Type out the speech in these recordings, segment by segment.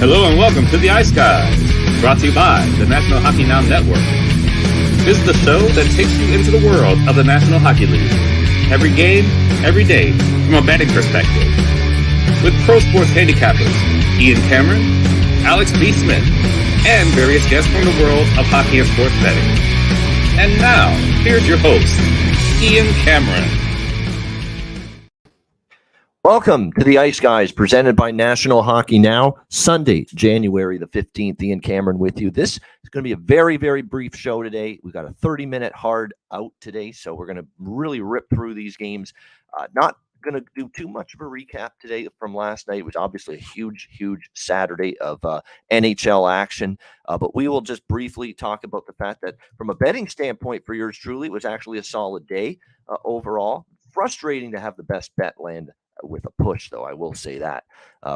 Hello and welcome to the Ice Guys, brought to you by the National Hockey Now Network. This is the show that takes you into the world of the National Hockey League. Every game, every day, from a betting perspective. With pro sports handicappers, Ian Cameron, Alex B. Smith, and various guests from the world of hockey and sports betting. And now, here's your host, Ian Cameron. Welcome to the Ice Guys, presented by National Hockey Now, Sunday, January the 15th. Ian Cameron with you. This is going to be a very, very brief show today. We've got a 30-minute hard out today, so we're going to really rip through these games. Not going to do too much of a recap today from last night. It was obviously a huge, huge Saturday of NHL action, but we will just briefly talk about the fact that from a betting standpoint for yours truly, it was actually a solid day overall. Frustrating to have the best bet land with a push, though, I will say that.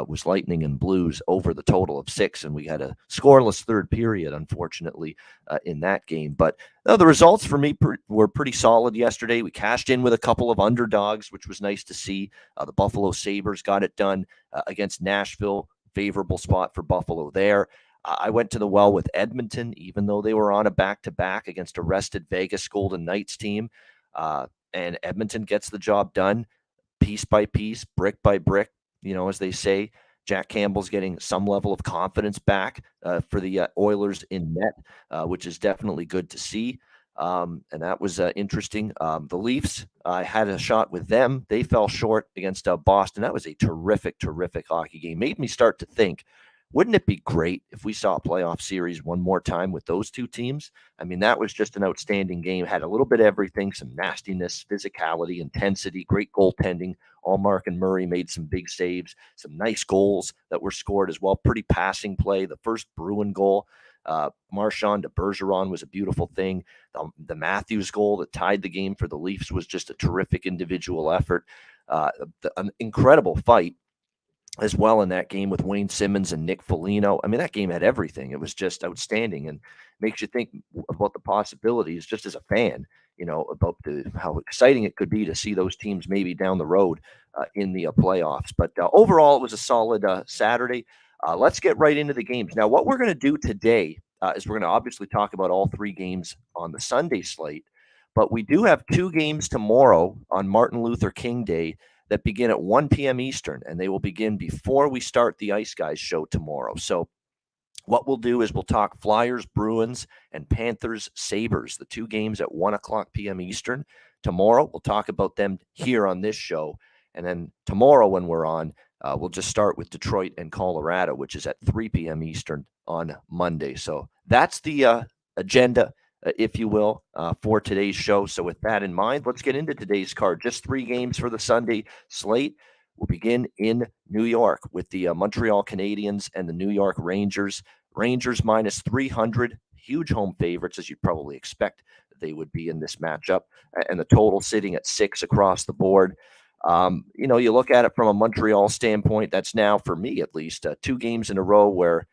Was Lightning and Blues over the total of 6, and we had a scoreless third period, unfortunately, in that game. But the results for me were pretty solid yesterday. We cashed in with a couple of underdogs, which was nice to see. The Buffalo Sabres got it done against Nashville. Favorable spot for Buffalo there. I went to the well with Edmonton, even though they were on a back-to-back against a rested Vegas Golden Knights team. And Edmonton gets the job done. Piece by piece, brick by brick, as they say. Jack Campbell's getting some level of confidence back for the Oilers in net, which is definitely good to see. And that was interesting. The Leafs, I had a shot with them. They fell short against Boston. That was a terrific, terrific hockey game. Made me start to think, wouldn't it be great if we saw a playoff series one more time with those two teams? I mean, that was just an outstanding game. Had a little bit of everything, some nastiness, physicality, intensity, great goaltending. Allmark and Murray made some big saves, some nice goals that were scored as well. Pretty passing play. The first Bruin goal, Marchand to Bergeron, was a beautiful thing. The Matthews goal that tied the game for the Leafs was just a terrific individual effort. An incredible fight as well in that game with Wayne Simmons and Nick Foligno. I mean, that game had everything. It was just outstanding and makes you think about the possibilities just as a fan, about how exciting it could be to see those teams maybe down the road in the playoffs. But overall, it was a solid Saturday. Let's get right into the games. Now, what we're going to do today is we're going to obviously talk about all three games on the Sunday slate, but we do have two games tomorrow on Martin Luther King Day that begin at 1 p.m. Eastern, and they will begin before we start the Ice Guys show tomorrow. So what we'll do is we'll talk Flyers, Bruins, and Panthers, Sabres, the two games at 1 o'clock p.m. Eastern. Tomorrow, we'll talk about them here on this show. And then tomorrow when we're on, we'll just start with Detroit and Colorado, which is at 3 p.m. Eastern on Monday. So that's the agenda, if you will, for today's show. So with that in mind, let's get into today's card. Just three games for the Sunday slate. We'll begin in New York with the Montreal Canadiens and the New York Rangers. Rangers minus 300, huge home favorites, as you'd probably expect they would be in this matchup, and the total sitting at 6 across the board. You look at it from a Montreal standpoint, that's now, for me at least, 2 games in a row where,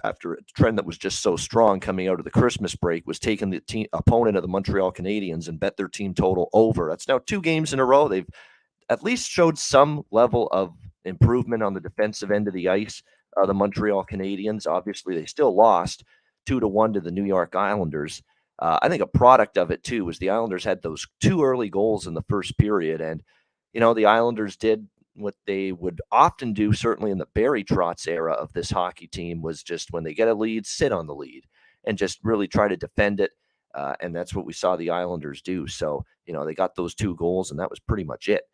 after a trend that was just so strong coming out of the Christmas break, was taking the opponent of the Montreal Canadiens and bet their team total over. That's now 2 games in a row. They've at least showed some level of improvement on the defensive end of the ice. The Montreal Canadiens, obviously, they still lost 2-1 to the New York Islanders. I think a product of it, too, was the Islanders had those 2 early goals in the first period. And, the Islanders did what they would often do, certainly in the Barry Trotz era of this hockey team, was just when they get a lead, sit on the lead and just really try to defend it. And that's what we saw the Islanders do. So, they got those 2 goals, and that was pretty much it,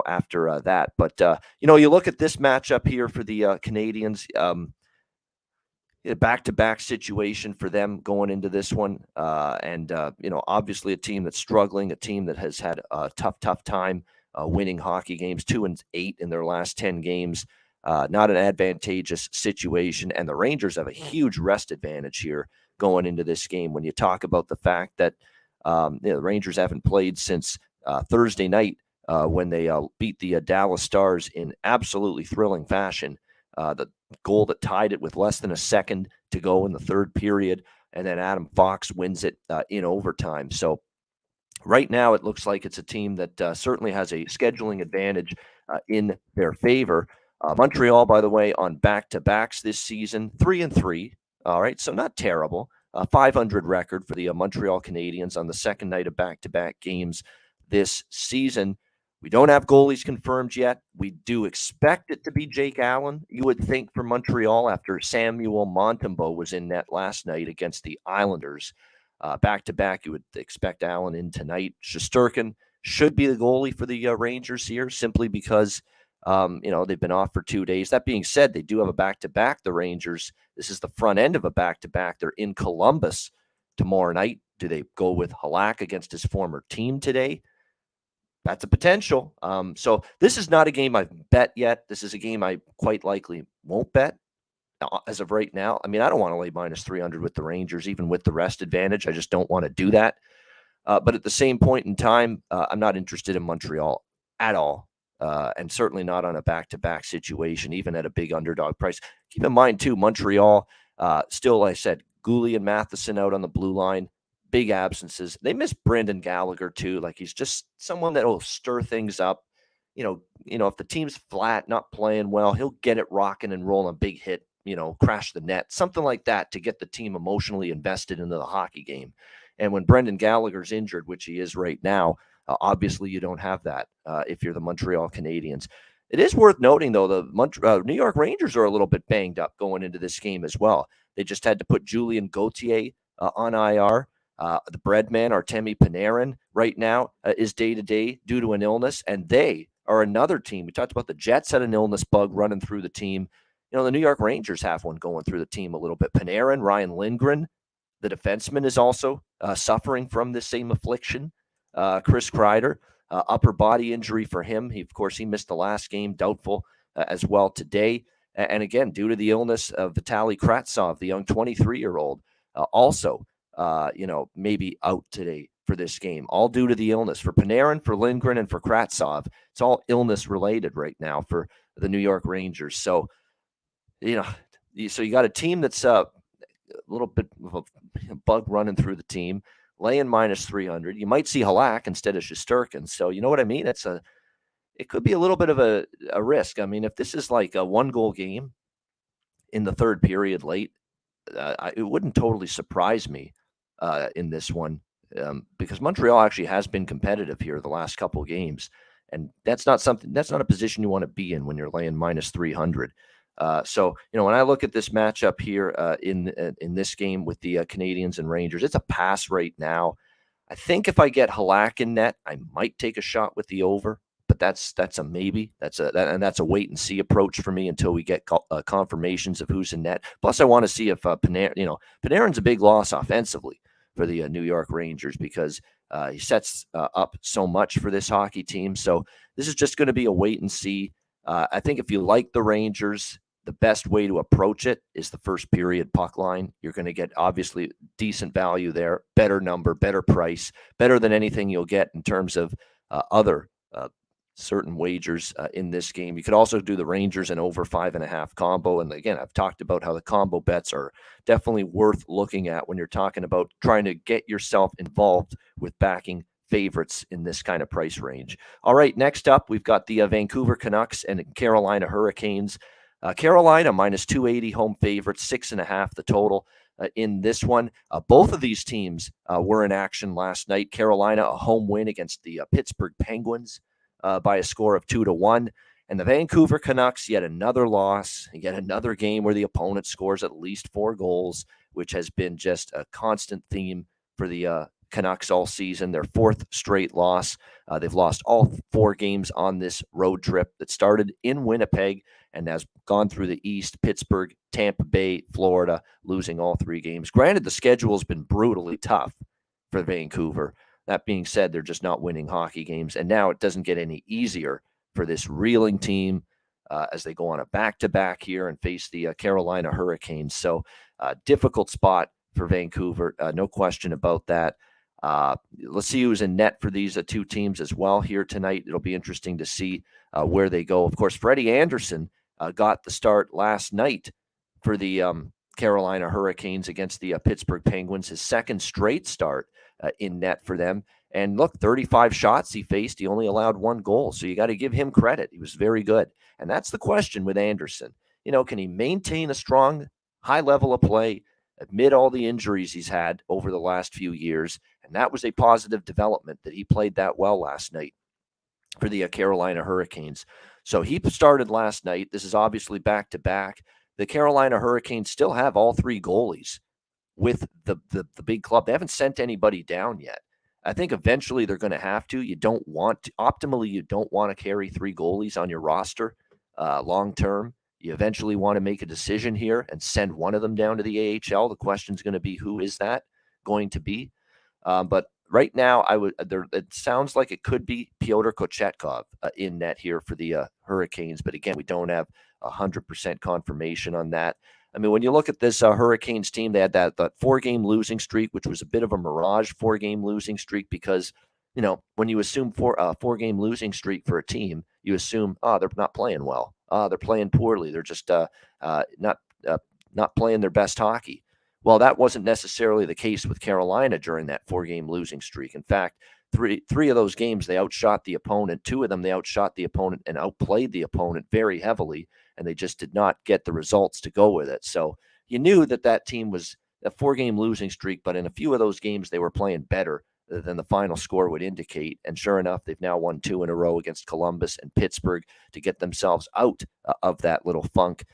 after that. But, you look at this matchup here for the Canadiens, a back-to-back situation for them going into this one. Obviously a team that's struggling, a team that has had a tough time winning hockey games, 2-8 in their last 10 games. Not an advantageous situation. And the Rangers have a huge rest advantage here going into this game. When you talk about the fact that the Rangers haven't played since Thursday night when they beat the Dallas Stars in absolutely thrilling fashion. The goal that tied it with less than a second to go in the third period. And then Adam Fox wins it in overtime. So right now, it looks like it's a team that certainly has a scheduling advantage in their favor. Montreal, by the way, on back-to-backs this season, 3-3. All right, so not terrible. 500 record for the Montreal Canadiens on the second night of back-to-back games this season. We don't have goalies confirmed yet. We do expect it to be Jake Allen, you would think, for Montreal after Samuel Montembeault was in net last night against the Islanders. Back-to-back, you would expect Allen in tonight. Shesterkin should be the goalie for the Rangers here simply because, they've been off for 2 days. That being said, they do have a back-to-back, the Rangers. This is the front end of a back-to-back. They're in Columbus tomorrow night. Do they go with Halak against his former team today? That's a potential. So this is not a game I've bet yet. This is a game I quite likely won't bet as of right now. I mean, I don't want to lay minus 300 with the Rangers, even with the rest advantage. I just don't want to do that. But at the same point in time, I'm not interested in Montreal at all. And certainly not on a back-to-back situation, even at a big underdog price. Keep in mind, too, Montreal, still, like I said, Goulet and Matheson out on the blue line. Big absences. They miss Brendan Gallagher, too. Like, he's just someone that will stir things up. If the team's flat, not playing well, he'll get it rocking and rolling, a big hit, crash the net, something like that to get the team emotionally invested into the hockey game. And when Brendan Gallagher's injured, which he is right now, obviously you don't have that if you're the Montreal Canadiens. It is worth noting, though, the New York Rangers are a little bit banged up going into this game as well. They just had to put Julien Gauthier on IR. The breadman, Artemi Panarin, right now is day-to-day due to an illness, and they are another team. We talked about the Jets had an illness bug running through the team. The New York Rangers have one going through the team a little bit. Panarin, Ryan Lindgren, the defenseman, is also suffering from this same affliction. Chris Kreider, upper body injury for him. He missed the last game, doubtful as well today. And again, due to the illness of Vitaly Kravtsov, the young 23-year-old, also maybe out today for this game, all due to the illness. For Panarin, for Lindgren, and for Kravtsov, it's all illness-related right now for the New York Rangers. So, you got a team that's a little bit of a bug running through the team, laying minus 300. You might see Halak instead of Shesterkin. So, you know what I mean? It could be a little bit of a risk. I mean, if this is like a one-goal game in the third period late, it wouldn't totally surprise me in this one because Montreal actually has been competitive here the last couple of games, and that's not a position you want to be in when you're laying minus 300. So when I look at this matchup here in this game with the Canadiens and Rangers, it's a pass right now. I think if I get Halak in net, I might take a shot with the over, but that's a maybe. That's a wait and see approach for me until we get confirmations of who's in net. Plus, I want to see if Panarin's a big loss offensively for the New York Rangers because he sets up so much for this hockey team. So this is just going to be a wait and see. I think if you like the Rangers, the best way to approach it is the first period puck line. You're going to get obviously decent value there, better number, better price, better than anything you'll get in terms of other certain wagers in this game. You could also do the Rangers and over 5.5 combo. And again, I've talked about how the combo bets are definitely worth looking at when you're talking about trying to get yourself involved with backing favorites in this kind of price range. All right, next up, we've got the Vancouver Canucks and Carolina Hurricanes. Carolina minus 280 home favorites, 6.5 the total in this one. Both of these teams were in action last night. Carolina, a home win against the Pittsburgh Penguins by a score of 2-1. And the Vancouver Canucks, yet another loss, yet another game where the opponent scores at least 4 goals, which has been just a constant theme for the Canucks all season. Their 4th straight loss. They've lost all 4 games on this road trip that started in Winnipeg and has gone through the East, Pittsburgh, Tampa Bay, Florida, losing all 3 games. Granted, the schedule's been brutally tough for Vancouver. That being said, they're just not winning hockey games. And now it doesn't get any easier for this reeling team as they go on a back-to-back here and face the Carolina Hurricanes. So difficult spot for Vancouver, no question about that. Let's see who's in net for these 2 teams as well here tonight. It'll be interesting to see where they go. Of course, Freddie Anderson got the start last night for the Carolina Hurricanes against the Pittsburgh Penguins, his 2nd straight start in net for them. And look, 35 shots he faced. He only allowed 1 goal. So you got to give him credit. He was very good. And that's the question with Anderson. Can he maintain a strong, high level of play amid all the injuries he's had over the last few years? And that was a positive development that he played that well last night for the Carolina Hurricanes. So he started last night. This is obviously back-to-back. The Carolina Hurricanes still have all 3 goalies with the big club. They haven't sent anybody down yet. I think eventually they're going to have to. Optimally, you don't want to carry 3 goalies on your roster long term. You eventually want to make a decision here and send one of them down to the AHL. The question is going to be, who is that going to be? But right now, it sounds like it could be Pyotr Kochetkov in net here for the Hurricanes. But again, we don't have 100% confirmation on that. I mean, when you look at this Hurricanes team, they had that 4-game losing streak, which was a bit of a mirage 4-game losing streak because, when you assume 4-game losing streak for a team, you assume, they're not playing well. They're playing poorly. They're just not playing their best hockey. Well, that wasn't necessarily the case with Carolina during that 4-game losing streak. In fact, three of those games, they outshot the opponent. 2 of them, they outshot the opponent and outplayed the opponent very heavily, and they just did not get the results to go with it. So you knew that team was a 4-game losing streak, but in a few of those games, they were playing better than the final score would indicate. And sure enough, they've now won 2 in a row against Columbus and Pittsburgh to get themselves out of that little funk.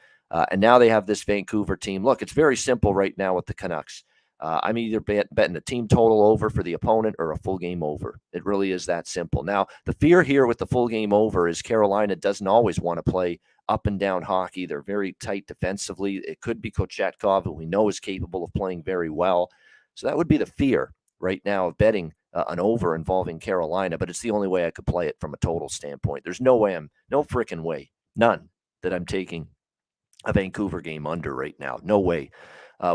And now they have this Vancouver team. Look, it's very simple right now with the Canucks. I'm either betting a team total over for the opponent or a full game over. It really is that simple. Now, the fear here with the full game over is Carolina doesn't always want to play up and down hockey. They're very tight defensively. It could be Kochetkov, who we know is capable of playing very well. So that would be the fear right now of betting an over involving Carolina, but it's the only way I could play it from a total standpoint. There's no freaking way, none, that I'm taking a Vancouver game under right now. No way.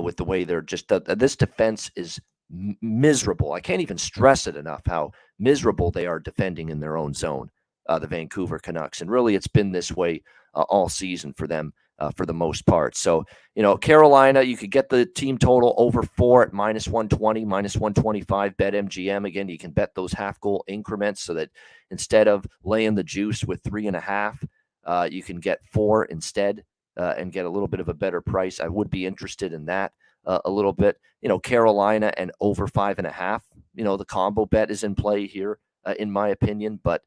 With the way they're just this defense is miserable. I can't even stress it enough how miserable they are defending in their own zone, the Vancouver Canucks. And really, it's been this way all season for them for the most part. So, Carolina, you could get the team total over 4 at -120, -125 bet MGM. Again, you can bet those half-goal increments so that instead of laying the juice with 3.5, you can get 4 instead. And get a little bit of a better price. I would be interested in that a little bit. Carolina and over 5.5. The combo bet is in play here, in my opinion. But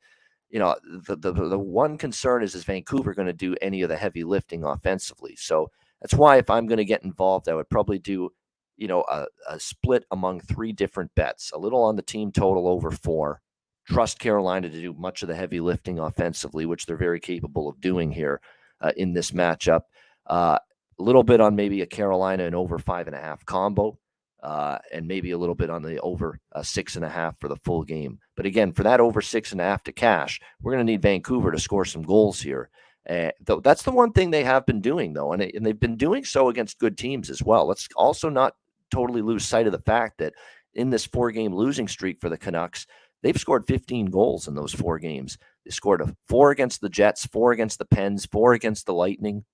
the one concern is Vancouver going to do any of the heavy lifting offensively? So that's why if I'm going to get involved, I would probably do a split among 3 different bets. A little on the team total over 4. Trust Carolina to do much of the heavy lifting offensively, which they're very capable of doing here. In this matchup, a little bit on maybe a Carolina and over 5.5 combo, and maybe a little bit on the over 6.5 for the full game. But again, for that over 6.5 to cash, we're going to need Vancouver to score some goals here. Though that's the one thing they have been doing, though, and they've been doing so against good teams as well. Let's also not totally lose sight of the fact that in this 4-game losing streak for the Canucks, they've scored 15 goals in those 4 games. They scored 4 against the Jets, 4 against the Pens, 4 against the Lightning,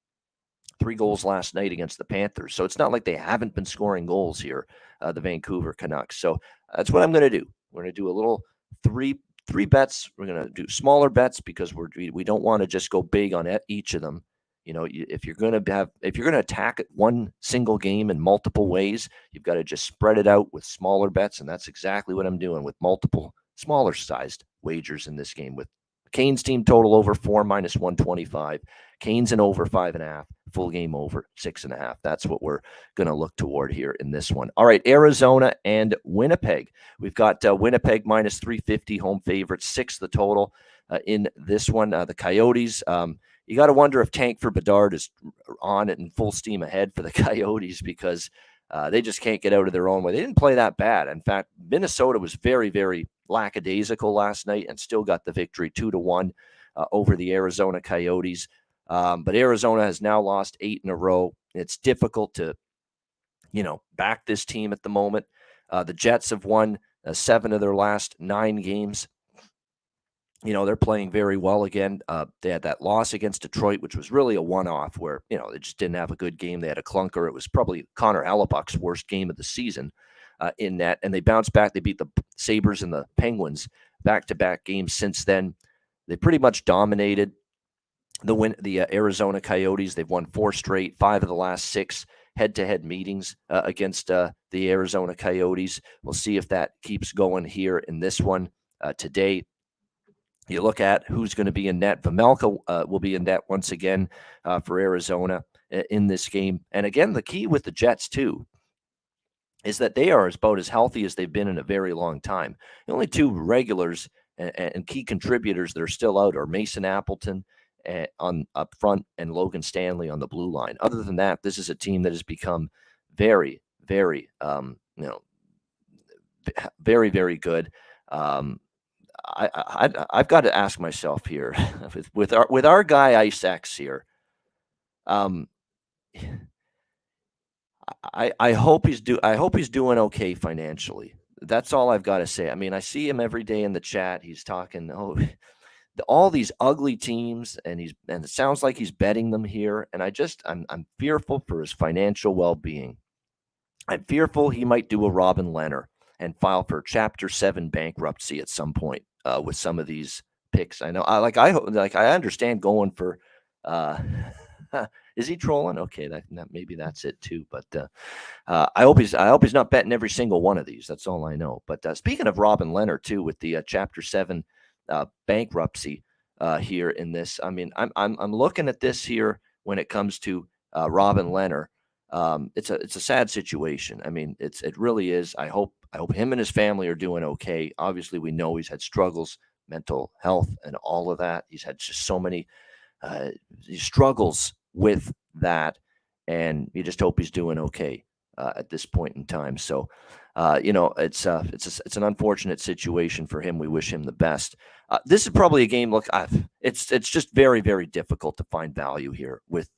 3 goals last night against the Panthers. So it's not like they haven't been scoring goals here, the Vancouver Canucks. So that's what I'm going to do. We're going to do a little three bets. We're going to do smaller bets because we don't want to just go big on each of them. If you're going to attack one single game in multiple ways, you've got to just spread it out with smaller bets, and that's exactly what I'm doing with multiple smaller sized wagers in this game with Canes team total over 4 -125, Canes and over 5.5, full game over 6.5. That's what we're going to look toward here in this one. All right, Arizona and Winnipeg. We've got Winnipeg -350, home favorites, 6 the total in this one. The Coyotes, you got to wonder if Tank for Bedard is on it and full steam ahead for the Coyotes because they just can't get out of their own way. They didn't play that bad. In fact, Minnesota was very, very lackadaisical last night and still got the victory 2-1 over the Arizona Coyotes. But Arizona has now lost 8 in a row. It's difficult to, back this team at the moment. The Jets have won 7 of their last 9 games. They're playing very well again. They had that loss against Detroit, which was really a one-off where, they just didn't have a good game. They had a clunker. It was probably Connor Hellebuck's worst game of the season. in net, and they bounced back. They beat the Sabres and the Penguins back-to-back games since then. They pretty much dominated the Arizona Coyotes. They've won 4 straight, 5 of the last 6 head-to-head meetings against the Arizona Coyotes. We'll see if that keeps going here in this one today. You look at who's going to be in net. Vejmelka will be in net once again for Arizona in this game. And again, the key with the Jets, too, is that they are about as healthy as they've been in a very long time. The only 2 regulars and key contributors that are still out are Mason Appleton on up front and Logan Stanley on the blue line. Other than that, this is a team that has become very, very, very, very good. I've got to ask myself here with our guy Ice X here. I hope he's doing okay financially. That's all I've got to say. I mean, I see him every day in the chat. He's talking all these ugly teams, and it sounds like he's betting them here. And I'm fearful for his financial well-being. I'm fearful he might do a Robin Leonard and file for Chapter 7 bankruptcy at some point with some of these picks. I know, I understand going for. Is he trolling? Okay, that maybe that's it too. But I hope he's not betting every single one of these. That's all I know. But speaking of Robin Leonard too, with the Chapter 7 bankruptcy here in this, I mean, I'm looking at this here when it comes to Robin Leonard. It's a sad situation. I mean, it really is. I hope him and his family are doing okay. Obviously, we know he's had struggles, mental health, and all of that. He's had just so many struggles with that, and you just hope he's doing okay at this point in time. So, it's an unfortunate situation for him. We wish him the best. This is probably a game. Look, it's just very, very difficult to find value here with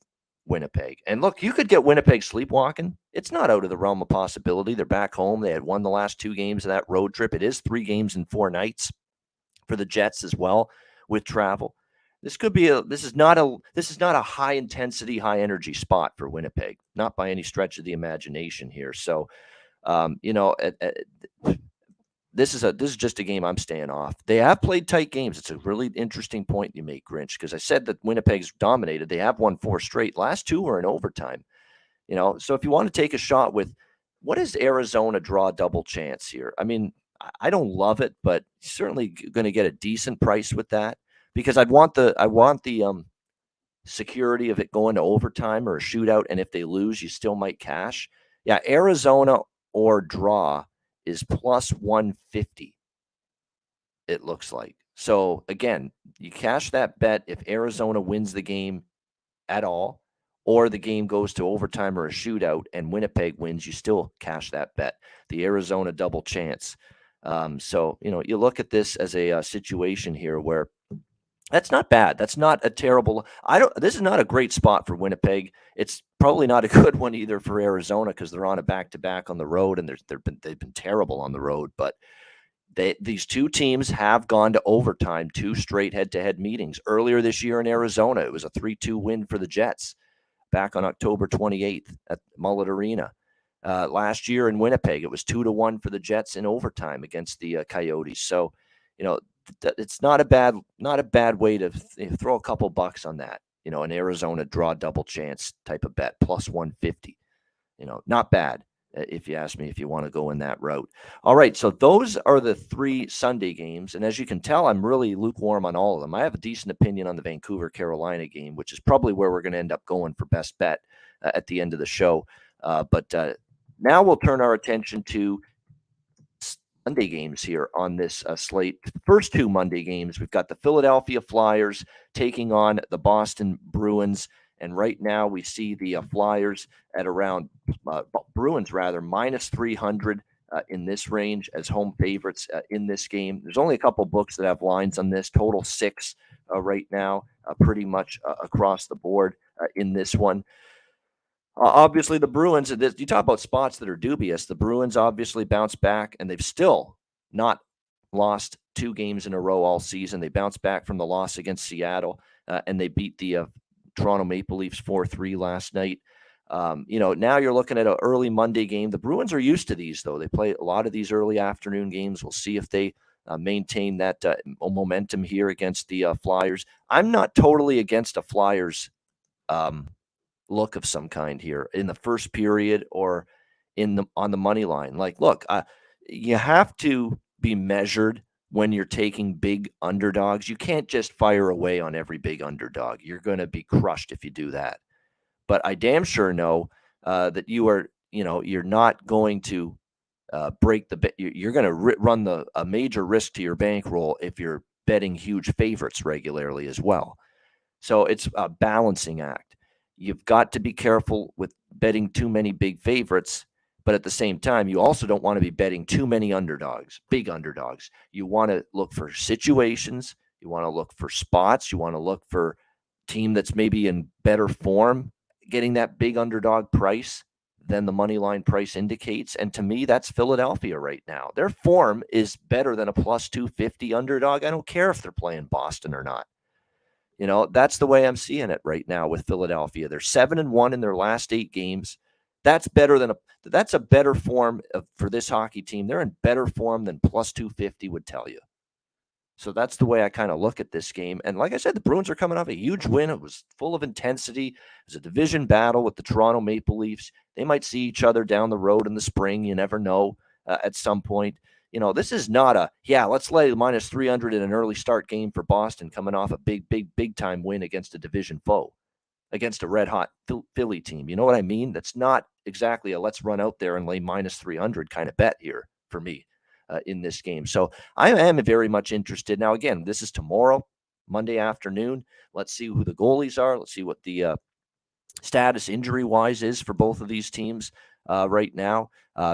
Winnipeg. And look, you could get Winnipeg sleepwalking. It's not out of the realm of possibility. They're back home. They had won the last 2 games of that road trip. It is 3 games in 4 nights for the Jets as well with travel. This is not a high intensity, high energy spot for Winnipeg, not by any stretch of the imagination here. So, this is just a game I'm staying off. They have played tight games. It's a really interesting point you make, Grinch, because I said that Winnipeg's dominated. They have won 4 straight. Last 2 were in overtime. So if you want to take a shot with what is Arizona draw double chance here? I mean, I don't love it, but certainly going to get a decent price with that. Because I want the security of it going to overtime or a shootout, and if they lose, you still might cash. Yeah, Arizona or draw is plus 150. It looks like. So again, you cash that bet if Arizona wins the game at all, or the game goes to overtime or a shootout, and Winnipeg wins. You still cash that bet. The Arizona double chance. So you look at this as a situation here where. That's not bad. That's not a terrible. This is not a great spot for Winnipeg. It's probably not a good one either for Arizona because they're on a back-to-back on the road, and they've been terrible on the road. But these 2 teams have gone to overtime 2 straight head-to-head meetings. Earlier this year in Arizona, it was a 3-2 win for the Jets back on October 28th at Mullet Arena. Last year in Winnipeg, it was 2-1 for the Jets in overtime against the Coyotes. So, it's not a bad way to throw a couple bucks on that, an Arizona draw double chance type of bet, plus 150, not bad if you ask me, if you want to go in that route. All right. So those are the 3 Sunday games. And as you can tell, I'm really lukewarm on all of them. I have a decent opinion on the Vancouver Carolina game, which is probably where we're going to end up going for best bet at the end of the show. But now we'll turn our attention to Monday games here on this slate. First 2 Monday games, we've got the Philadelphia Flyers taking on the Boston Bruins. And right now we see the Flyers at around, Bruins rather, minus 300 in this range as home favorites in this game. There's only a couple books that have lines on this, total 6 right now, pretty much across the board in this one. Obviously, the Bruins, you talk about spots that are dubious. The Bruins obviously bounced back, and they've still not lost 2 games in a row all season. They bounced back from the loss against Seattle, and they beat the Toronto Maple Leafs 4-3 last night. Now you're looking at an early Monday game. The Bruins are used to these, though. They play a lot of these early afternoon games. We'll see if they maintain that momentum here against the Flyers. I'm not totally against a Flyers look of some kind here in the first period or on the money line. Like, look, you have to be measured when you're taking big underdogs. You can't just fire away on every big underdog. You're going to be crushed if you do that. But I damn sure know that you're not going to break the. You're going to run a major risk to your bankroll if you're betting huge favorites regularly as well. So it's a balancing act. You've got to be careful with betting too many big favorites, but at the same time, you also don't want to be betting too many underdogs, big underdogs. You want to look for situations. You want to look for spots. You want to look for team that's maybe in better form, getting that big underdog price than the money line price indicates. And to me, that's Philadelphia right now. Their form is better than a plus 250 underdog. I don't care if they're playing Boston or not. That's the way I'm seeing it right now with Philadelphia. They're 7-1 in their last 8 games. That's a better form for this hockey team. They're in better form than plus 250 would tell you. So that's the way I kind of look at this game. And like I said, the Bruins are coming off a huge win. It was full of intensity. It was a division battle with the Toronto Maple Leafs. They might see each other down the road in the spring. You never know at some point. This is not let's lay minus 300 in an early start game for Boston coming off a big time win against a division foe, against a red-hot Philly team. You know what I mean? That's not exactly a let's run out there and lay minus 300 kind of bet here for me. In this game. So I am very much interested. Now, again, this is tomorrow, Monday afternoon. Let's see who the goalies are. Let's see what the status injury-wise is for both of these teams right now,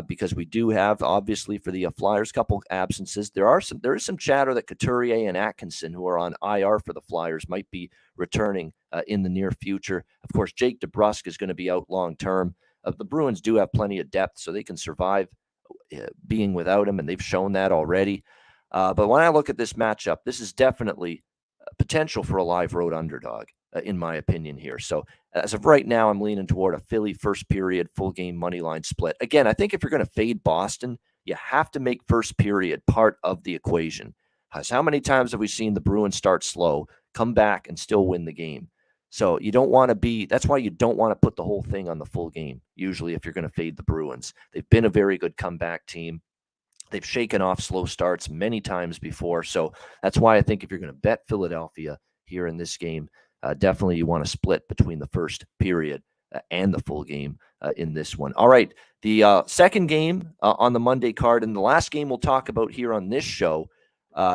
because we do have, obviously, for the Flyers, couple absences. There is some chatter that Couturier and Atkinson, who are on IR for the Flyers, might be returning in the near future. Of course, Jake DeBrusk is going to be out long-term. The Bruins do have plenty of depth, so they can survive being without him, and they've shown that already. But when I look at this matchup, this is definitely potential for a live road underdog, in my opinion here. So as of right now, I'm leaning toward a Philly first period full game money line split. Again, I think if you're going to fade Boston, you have to make first period part of the equation. Because how many times have we seen the Bruins start slow, come back, and still win the game? So you don't want to that's why you don't want to put the whole thing on the full game, usually, if you're going to fade the Bruins. They've been a very good comeback team. They've shaken off slow starts many times before. So that's why I think if you're going to bet Philadelphia here in this game, definitely you want to split between the first period and the full game in this one. All right, the second game on the Monday card, and the last game we'll talk about here on this show,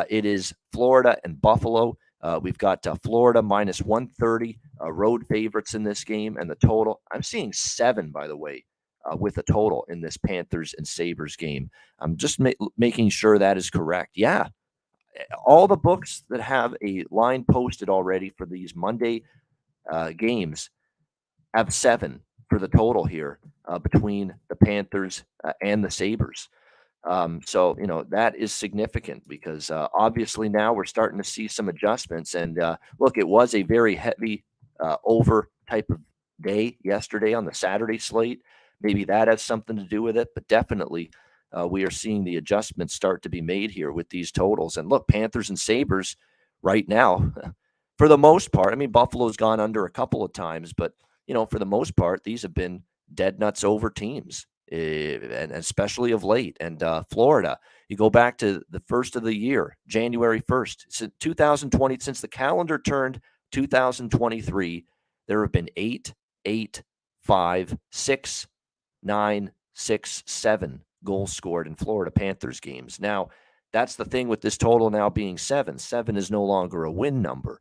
it is Florida and Buffalo. We've got Florida minus 130 road favorites in this game, and the total, I'm seeing 7, by the way, with a total in this Panthers and Sabres game. I'm just making sure that is correct. Yeah, all the books that have a line posted already for these Monday games have 7 for the total here between the Panthers and the Sabres. So, that is significant because obviously now we're starting to see some adjustments. And look, it was a very heavy over type of day yesterday on the Saturday slate. Maybe that has something to do with it, but definitely we are seeing the adjustments start to be made here with these totals. And look, Panthers and Sabres right now, for the most part, I mean, Buffalo's gone under a couple of times, but, for the most part, these have been dead nuts over teams. And especially of late. And Florida, you go back to the first of the year, January 1st, since 2020, since the calendar turned 2023, there have been 8, 8, 5, 6, 9, 6, 7 goals scored in Florida Panthers games. Now, that's the thing with this total now being 7. 7 is no longer a win number.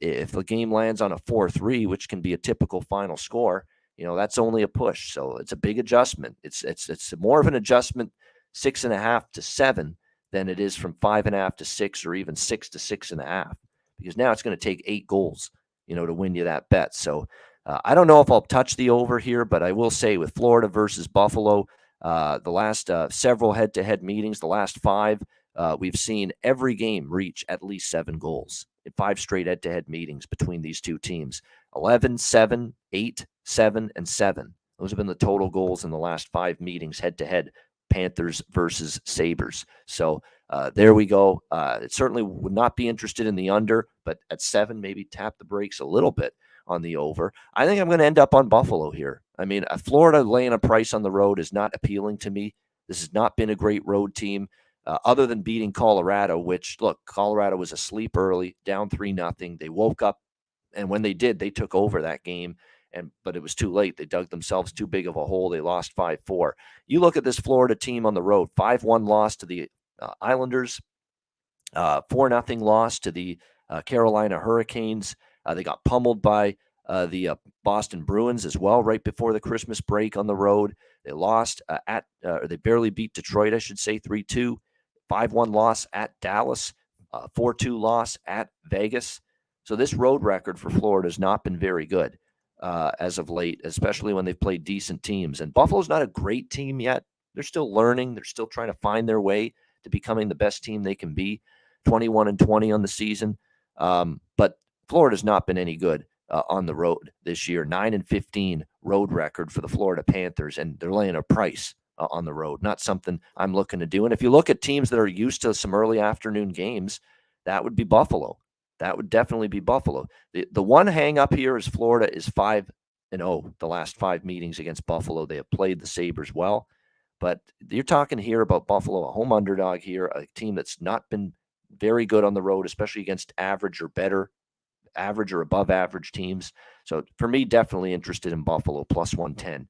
If the game lands on a 4-3, which can be a typical final score, that's only a push. So it's a big adjustment. It's more of an adjustment 6.5 to 7 than it is from 5.5 to 6 or even 6 to 6.5, because now it's going to take 8 goals, to win you that bet. So I don't know if I'll touch the over here, but I will say with Florida versus Buffalo, the last several head-to-head meetings, the last 5, we've seen every game reach at least 7 goals in 5 straight head-to-head meetings between these two teams. 11, 7, 8, 7-7. Those have been the total goals in the last 5 meetings head-to-head, Panthers versus Sabres. So there we go. It certainly would not be interested in the under, but at 7, maybe tap the brakes a little bit on the over. I think I'm going to end up on Buffalo here. I mean, Florida laying a price on the road is not appealing to me. This has not been a great road team, other than beating Colorado, which, look, Colorado was asleep early, down 3-0. They woke up, and when they did, they took over that game. But it was too late. They dug themselves too big of a hole. They lost 5-4. You look at this Florida team on the road, 5-1 loss to the Islanders, 4-0 loss to the Carolina Hurricanes. They got pummeled by the Boston Bruins as well right before the Christmas break on the road. They lost they barely beat Detroit, I should say, 3-2. 5-1 loss at Dallas, 4-2 loss at Vegas. So this road record for Florida has not been very good as of late, especially when they've played decent teams. And Buffalo's not a great team yet. They're still learning. They're still trying to find their way to becoming the best team they can be. 21-20 on the season. But Florida's not been any good on the road this year. 9-15 road record for the Florida Panthers, and they're laying a price on the road. Not something I'm looking to do. And if you look at teams that are used to some early afternoon games, that would be Buffalo. That would definitely be Buffalo. The one hang up here is Florida is 5-0 the last 5 meetings against Buffalo. They have played the Sabres well, but you're talking here about Buffalo, a home underdog here, a team that's not been very good on the road, especially against average or better, average or above average teams. So for me, definitely interested in Buffalo plus 110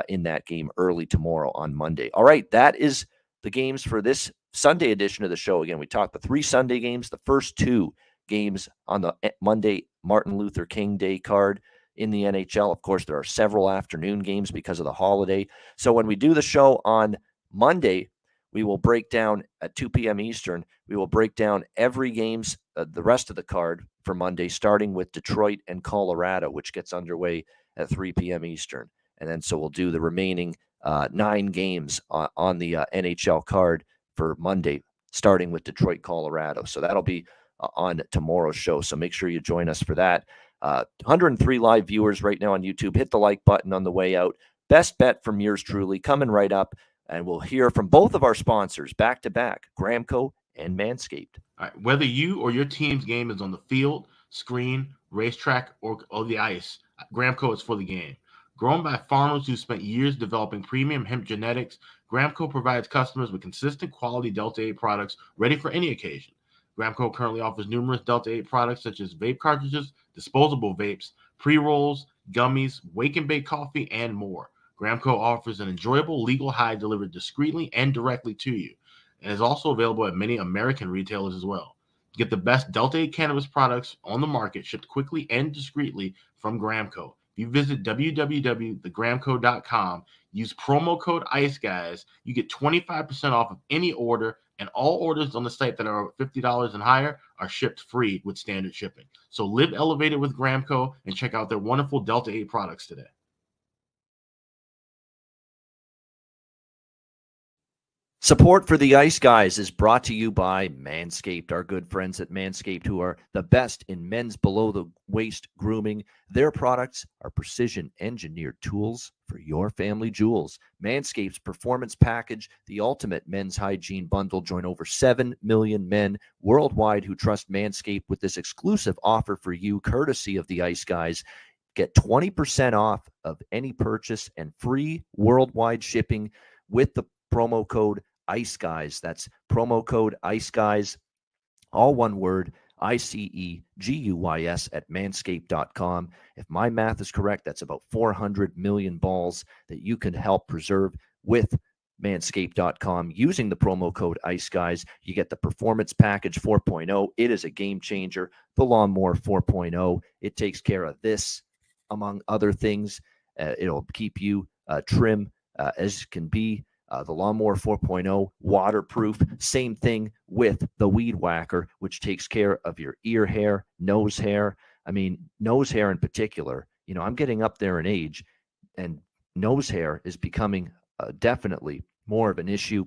in that game early tomorrow on Monday. All right, that is the games for this Sunday edition of the show. Again, we talked the 3 Sunday games, the first 2 games on the Monday Martin Luther King Day card in the NHL. Of course, there are several afternoon games because of the holiday. So when we do the show on Monday, we will break down at 2 p.m. Eastern. We will break down every game's the rest of the card for Monday, starting with Detroit and Colorado, which gets underway at 3 p.m. Eastern. And then so we'll do the remaining 9 games on the NHL card for Monday, starting with Detroit, Colorado. So that'll be on tomorrow's show. So make sure you join us for that. 103 live viewers right now on YouTube. Hit the like button on the way out. Best bet from yours truly coming right up. And we'll hear from both of our sponsors back to back, Gramco and Manscaped. All right, whether you or your team's game is on the field, screen, racetrack, or the ice, Gramco is for the game. Grown by farmers who spent years developing premium hemp genetics, Gramco provides customers with consistent quality Delta 8 products ready for any occasion. Gramco currently offers numerous Delta 8 products such as vape cartridges, disposable vapes, pre-rolls, gummies, wake and bake coffee, and more. Gramco offers an enjoyable legal high delivered discreetly and directly to you, and is also available at many American retailers as well. Get the best Delta 8 cannabis products on the market shipped quickly and discreetly from Gramco. If you visit www.thegramco.com, use promo code ICEGUYS, you get 25% off of any order, and all orders on the site that are $50 and higher are shipped free with standard shipping. So live elevated with Gramco and check out their wonderful Delta 8 products today. Support for the Ice Guys is brought to you by Manscaped, our good friends at Manscaped, who are the best in men's below-the-waist grooming. Their products are precision-engineered tools for your family jewels. Manscaped's Performance Package, the ultimate men's hygiene bundle. Join over 7 million men worldwide who trust Manscaped with this exclusive offer for you, courtesy of the Ice Guys. Get 20% off of any purchase and free worldwide shipping with the promo code Ice Guys. That's promo code Ice Guys, all one word, ICEGUYS at manscaped.com. If my math is correct, that's about 400 million balls that you can help preserve with manscaped.com using the promo code Ice Guys. You get the Performance Package 4.0. It is a game changer. The Lawnmower 4.0. It takes care of this, among other things. It'll keep you trim as can be. The Lawnmower 4.0, waterproof. Same thing with the Weed Whacker, which takes care of your ear hair, nose hair. I mean, nose hair in particular. You know, I'm getting up there in age, and nose hair is becoming definitely more of an issue.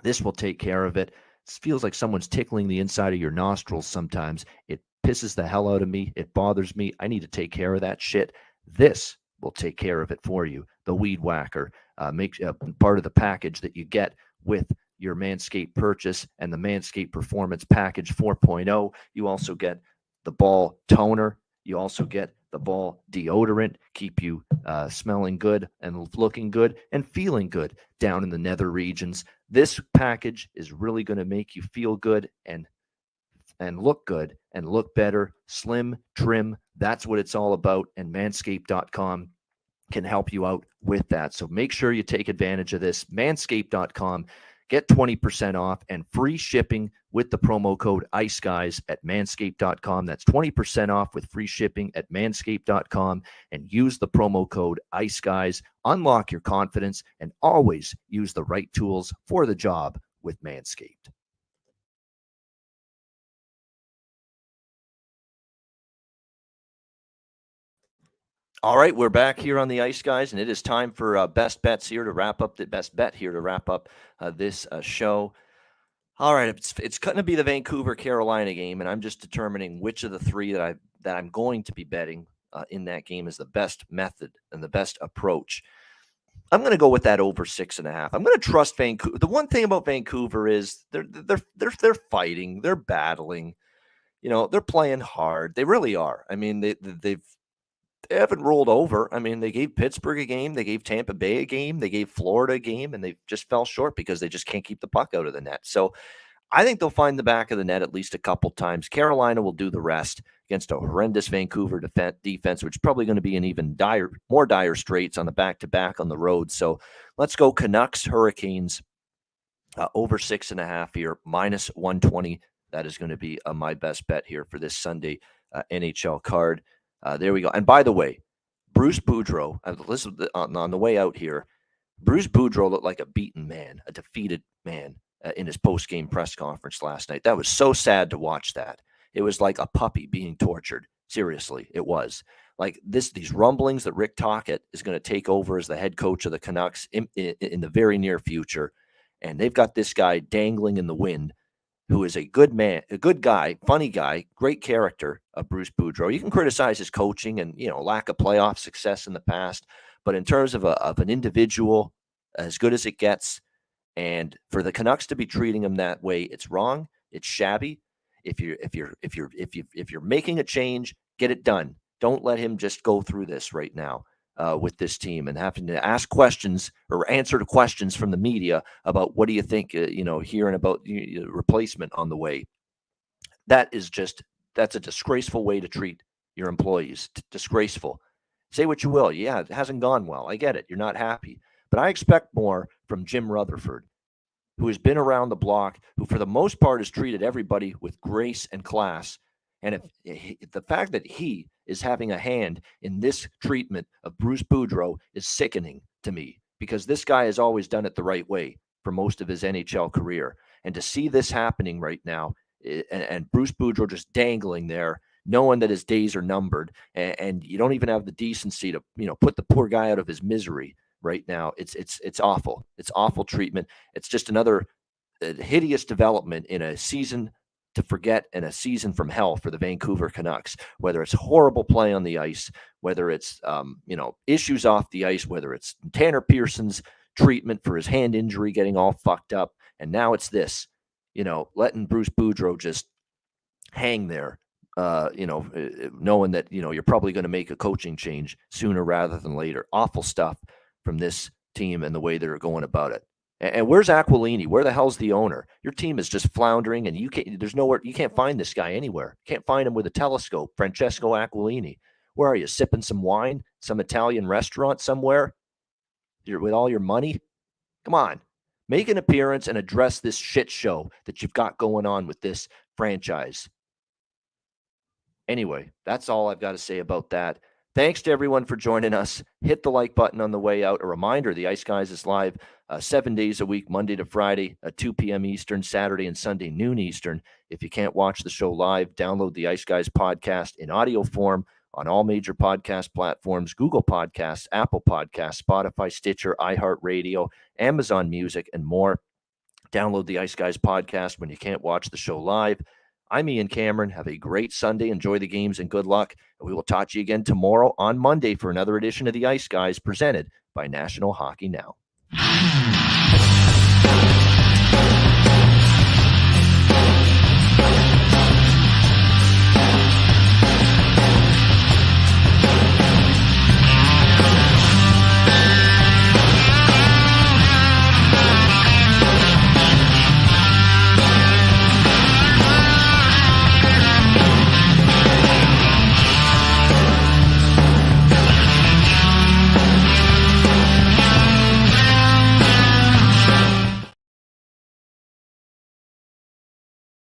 This will take care of it. It feels like someone's tickling the inside of your nostrils sometimes. It pisses the hell out of me. It bothers me. I need to take care of that shit. This will take care of it for you. The Weed Whacker makes part of the package that you get with your Manscaped purchase, and the Manscaped Performance Package 4.0. You also get the ball toner. You also get the ball deodorant, keep you smelling good and looking good and feeling good down in the nether regions. This package is really going to make you feel good and look good and look better, slim, trim. That's what it's all about. And manscaped.com can help you out with that. So make sure you take advantage of this. Manscaped.com. Get 20% off and free shipping with the promo code IceGuys at manscaped.com. That's 20% off with free shipping at manscaped.com, and use the promo code IceGuys. Unlock your confidence and always use the right tools for the job with Manscaped. All right, we're back here on the Ice Guys, and it is time for best bets here to wrap up this show. All right, it's going to be the Vancouver-Carolina game, and I'm just determining which of the three that I'm going to be betting in that game is the best method and the best approach. I'm going to go with that over 6.5. I'm going to trust Vancouver. The one thing about Vancouver is they're fighting, they're battling, they're playing hard. They really are. I mean, they haven't rolled over. I mean, they gave Pittsburgh a game, they gave Tampa Bay a game, they gave Florida a game, and they just fell short because they just can't keep the puck out of the net. So I think they'll find the back of the net at least a couple times. Carolina will do the rest against a horrendous Vancouver defense, which is probably going to be in even more dire straits on the back-to-back on the road. So let's go Canucks, Hurricanes, over 6.5 here, minus 120. That is going to be my best bet here for this Sunday NHL card. There we go. And by the way, Bruce Boudreau, on the way out here, Bruce Boudreau looked like a beaten man, a defeated man in his post-game press conference last night. That was so sad to watch that. It was like a puppy being tortured. Seriously, it was. Like these rumblings that Rick Tocchet is going to take over as the head coach of the Canucks in the very near future. And they've got this guy dangling in the wind who is a good man, a good guy, funny guy, great character of Bruce Boudreau. You can criticize his coaching and, lack of playoff success in the past, but in terms of an individual, as good as it gets, and for the Canucks to be treating him that way, it's wrong. It's shabby. If you're making a change, get it done. Don't let him just go through this right now with this team and having to ask questions or answer to questions from the media about what do you think, hearing about replacement on the way. That's a disgraceful way to treat your employees. Disgraceful. Say what you will. Yeah, it hasn't gone well. I get it. You're not happy. But I expect more from Jim Rutherford, who has been around the block, who for the most part has treated everybody with grace and class. And if the fact that he is having a hand in this treatment of Bruce Boudreau is sickening to me, because this guy has always done it the right way for most of his NHL career. And to see this happening right now, and Bruce Boudreau just dangling there, knowing that his days are numbered, and you don't even have the decency to, put the poor guy out of his misery right now. It's awful. It's awful treatment. It's just another hideous development in a season to forget and a season from hell for the Vancouver Canucks, whether it's horrible play on the ice, whether it's, issues off the ice, whether it's Tanner Pearson's treatment for his hand injury getting all fucked up. And now it's this, letting Bruce Boudreau just hang there, knowing that, you're probably going to make a coaching change sooner rather than later. Awful stuff from this team and the way they're going about it. And where's Aquilini? Where the hell's the owner? Your team is just floundering, and you can't find this guy anywhere. Can't find him with a telescope. Francesco Aquilini. Where are you? Sipping some wine? Some Italian restaurant somewhere? You're with all your money? Come on. Make an appearance and address this shit show that you've got going on with this franchise. Anyway, that's all I've got to say about that. Thanks to everyone for joining us. Hit the like button on the way out. A reminder, the Ice Guys is live 7 days a week, Monday to Friday, at 2 p.m. Eastern, Saturday and Sunday, noon Eastern. If you can't watch the show live, download the Ice Guys podcast in audio form on all major podcast platforms: Google Podcasts, Apple Podcasts, Spotify, Stitcher, iHeartRadio, Amazon Music, and more. Download the Ice Guys podcast when you can't watch the show live. I'm Ian Cameron. Have a great Sunday. Enjoy the games and good luck. And we will talk to you again tomorrow on Monday for another edition of the Ice Guys presented by National Hockey Now.